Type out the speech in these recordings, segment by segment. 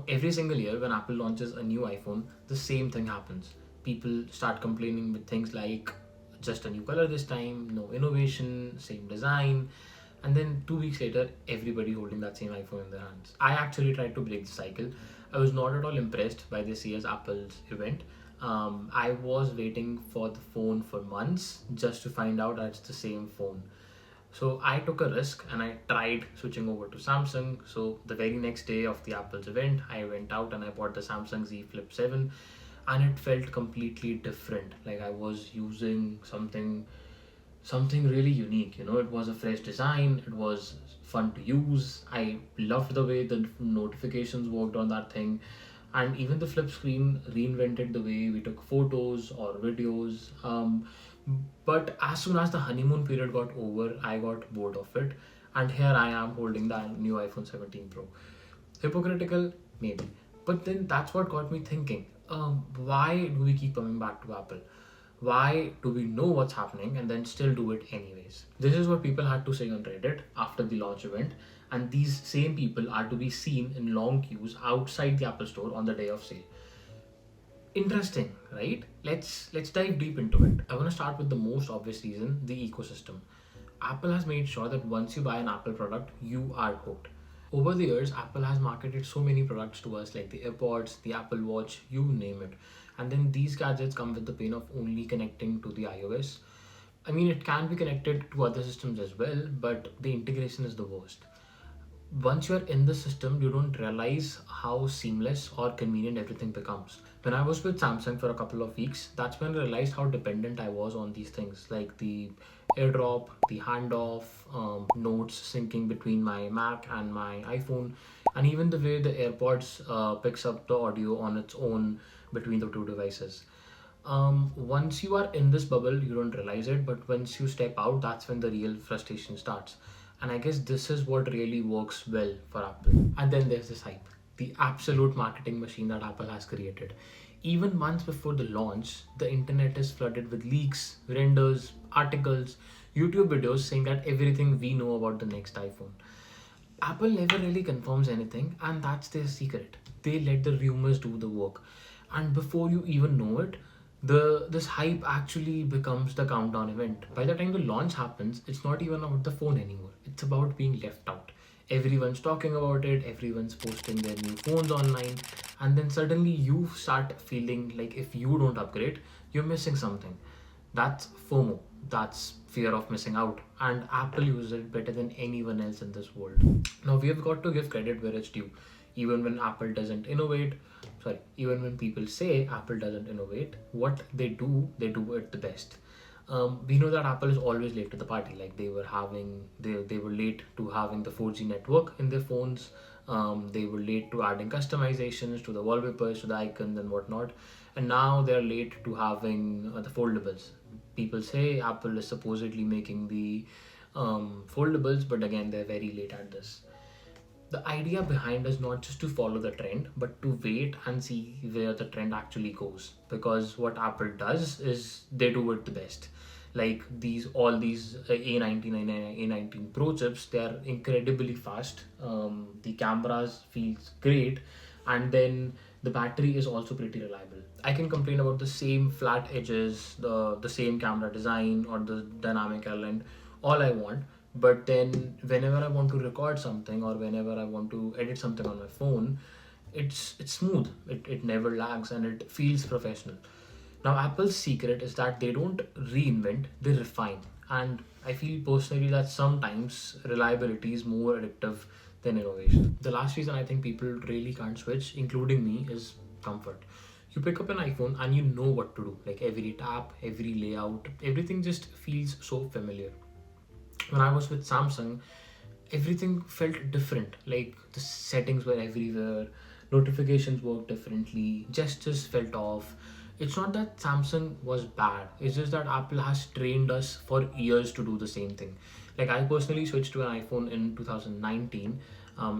Every single year when Apple launches a new iPhone, the same thing happens. People start complaining with things like just a new color this time, no innovation, same design, and then 2 weeks later, everybody holding that same iPhone in their hands. I actually tried to break the cycle. I was not at all impressed by this year's Apple's event. I was waiting for the phone for months just to find out that it's the same phone. So I took a risk and I tried switching over to Samsung. So the very next day of the Apple's event, I went out and I bought the Samsung Z Flip 7, and it felt completely different. Like I was using something really unique. It was a fresh design, it was fun to use. I loved the way the notifications worked on that thing, and even the flip screen reinvented the way we took photos or videos. But as soon as the honeymoon period got over, I got bored of it, and here I am holding the new iPhone 17 Pro. Hypocritical, maybe, but then that's what got me thinking. Why do we keep coming back to Apple? Why do we know what's happening and then still do it anyways? This is what people had to say on Reddit after the launch event, and these same people are to be seen in long queues outside the Apple store on the day of sale. Interesting, right? Let's dive deep into it. I want to start with the most obvious reason, the ecosystem. Apple has made sure that once you buy an Apple product, you are hooked. Over the years, Apple has marketed so many products to us like the AirPods, the Apple Watch, you name it. And then these gadgets come with the pain of only connecting to the iOS. I mean, it can be connected to other systems as well, but the integration is the worst. Once you're in the system, you don't realize how seamless or convenient everything becomes. When I was with Samsung for a couple of weeks, that's when I realized how dependent I was on these things like the airdrop, the handoff, notes syncing between my Mac and my iPhone, and even the way the AirPods picks up the audio on its own between the two devices. Once you are in this bubble, you don't realize it, but once you step out, that's when the real frustration starts. And I guess this is what really works well for Apple. And then there's this hype, the absolute marketing machine that Apple has created. Even months before the launch, the internet is flooded with leaks, renders, articles, YouTube videos saying that everything we know about the next iPhone. Apple never really confirms anything, and that's their secret. They let the rumors do the work, and before you even know it, the this hype actually becomes the countdown event. By the time the launch happens, it's not even about the phone anymore. It's about being left out. Everyone's talking about it, everyone's posting their new phones online, and then suddenly you start feeling like if you don't upgrade, you're missing something. That's FOMO. That's fear of missing out. And Apple uses it better than anyone else in this world. Now, we have got to give credit where it's due. Even when Apple doesn't innovate, even when people say Apple doesn't innovate, what they do it the best. We know that Apple is always late to the party. Like they were late to having the 4G network in their phones. They were late to adding customizations to the wallpapers, to the icons and whatnot. And now they're late to having the foldables. People say Apple is supposedly making the foldables, but again, they're very late at this. The idea behind is not just to follow the trend, but to wait and see where the trend actually goes. Because what Apple does is they do it the best. Like all these A19 and A19 Pro chips, they are incredibly fast. The cameras feels great, and then the battery is also pretty reliable. I can complain about the same flat edges, the same camera design, or the dynamic island all I want, but then whenever I want to record something or whenever I want to edit something on my phone, it's smooth. It never lags and it feels professional. Now Apple's secret is that they don't reinvent, they refine. And I feel personally that sometimes reliability is more addictive than innovation. The last reason I think people really can't switch, including me, is comfort. You pick up an iPhone and you know what to do. Like every tap, every layout, everything just feels so familiar. When I was with Samsung, everything felt different. Like the settings were everywhere, notifications worked differently, gestures felt off. It's not that Samsung was bad, it's just that Apple has trained us for years to do the same thing. Like I personally switched to an iPhone in 2019.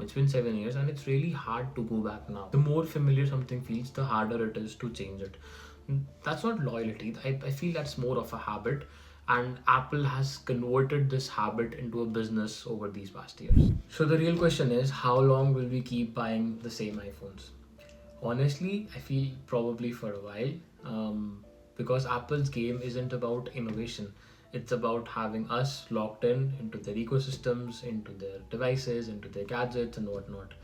It's been 7 years and it's really hard to go back now. The more familiar something feels, the harder it is to change it. That's not loyalty. I feel that's more of a habit. and Apple has converted this habit into a business over these past years. So the real question is, how long will we keep buying the same iPhones? Honestly, I feel probably for a while, because Apple's game isn't about innovation. It's about having us locked in into their ecosystems, into their devices, into their gadgets, and whatnot.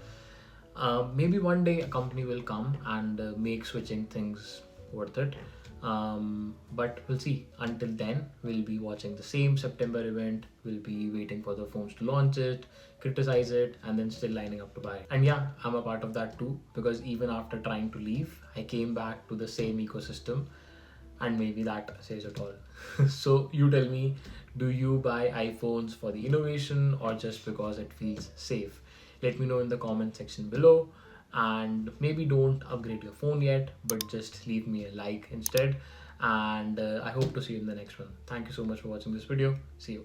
Maybe one day a company will come and make switching things worth it. But we'll see. Until then, we'll be watching the same September event. We'll be waiting for the phones to launch it, criticize it, and then still lining up to buy it. And yeah, I'm a part of that too, because even after trying to leave, I came back to the same ecosystem, and maybe that says it all. So you tell me, do you buy iPhones for the innovation or just because it feels safe? Let me know in the comment section below, and maybe don't upgrade your phone yet, but just leave me a like instead. And I hope to see you in the next one. Thank you so much for watching this video. See you.